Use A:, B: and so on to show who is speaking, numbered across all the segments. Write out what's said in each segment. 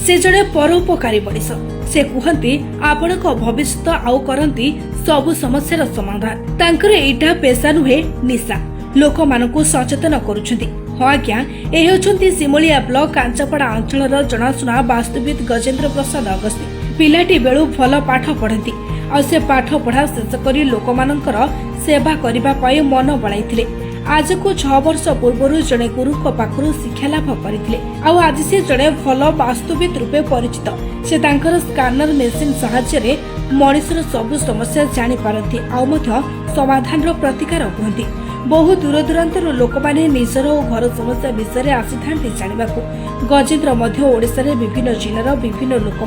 A: से जड़े परोपकारी मनीष से कहते आपण भविष्य आउ करती सबु समस्या समाधान तांकर एटा पेशा नुहे निशा लोक मानकु सचेतन करुछंती। हाँ आज्ञा ए होछंती सिमुलिया ब्लॉक कांचपड़ा अंचलर जनाशुना वास्तुविद गजेंद्र प्रसाद अगस्ती। पिलाटी बेलू भल पाठ पढ़ती आ से पाठ पढ़ा शेष करी लोक मानकर सेवा करिबा पई मन बळाइथिले। आज को 6 वर्ष पूर्व जड़े गुरु पाखु शिक्षा लाभ करते आज से जड़े भल वास्तुविद रूपे परिचित। से तांकर स्कानर मेसीन साहाय्य मनीषर सबु समस्या जानी पारती समाधान प्रतिकार कहती। बहु दूर दूरांतर लोक माने निजर और घर समस्या विषय आसी था जाना। गजेंद्र ओडिशा रे विभिन्न जिलार विभिन्न लोक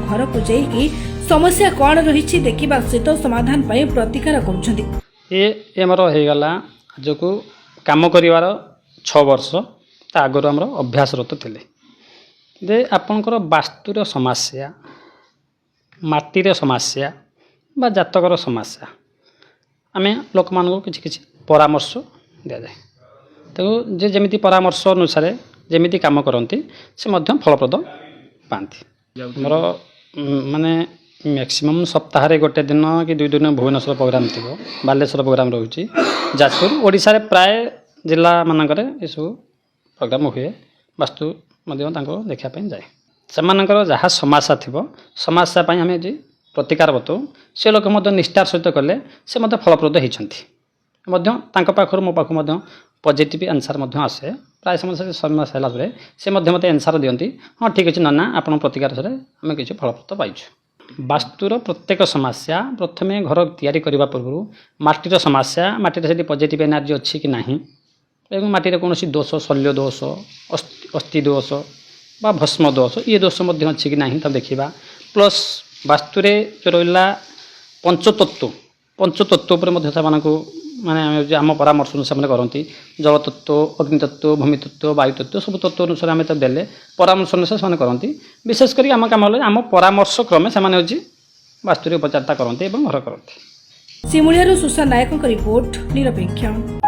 A: घर को जाइकी समस्या कौन रही देखा सहित समाधान पाई प्रतिकार
B: कर आज को कम कर 6 वर्ष आगर आम अभ्यासरत थिले जे आपणकर वास्तुर समस्या माटीर समस्या बा जातकर समस्या आम लोक मान किसी परामर्श दि जाए तो जे जमी परामर्श अनुसार जमी कम करती से फलप्रद पाती। मोर माने मैक्सिमम सप्ताह गोटे दिन कि 2 दिन भुवनेश्वर प्रोग्राम थी बालेश्वर प्रोग्राम रोचे जाजपुर ओडिशा रे प्राय जिला मानकर ये सब प्रोग्राम हुए वास्तु देखापी जाए से जहाँ समस्या थी समस्या आम जी प्रतिकार बताऊ से लोक निष्ठार सहित कले से फलप्रद होती पाखर मो पाख पॉजिटिव आंसर आसे प्राय समस्या है से मत आंसर दिखती हाँ ठीक अच्छे ना आप प्रतिकार आम किसी फलप्रद पाइछू। वास्तुर प्रत्येक समस्या प्रथम घर तैयारी करने पूर्व माटीर समस्या माटी से पॉजिटिव एनर्जी अच्छी कि नहीं एवं माटी कौन दोष शल्य दोष अस्थि दोष बा भस्म दोष ये दोष अच्छी कि नहीं तब देखा प्लस वास्तुरे जो रहा पंचतत्व पर माने आम परामर्श अनुसार करती जल तत्व अग्नितत्व भूमितत्व वायुतत्व सब तत्व अनुसार आम देले परामर्श अनुसार से करती विशेषकर आम कम आम परामर्श क्रमे से वास्तु उपचारिता करती और घर करती।
A: सिमुलिया सुषा नायक रिपोर्ट निरपेक्ष।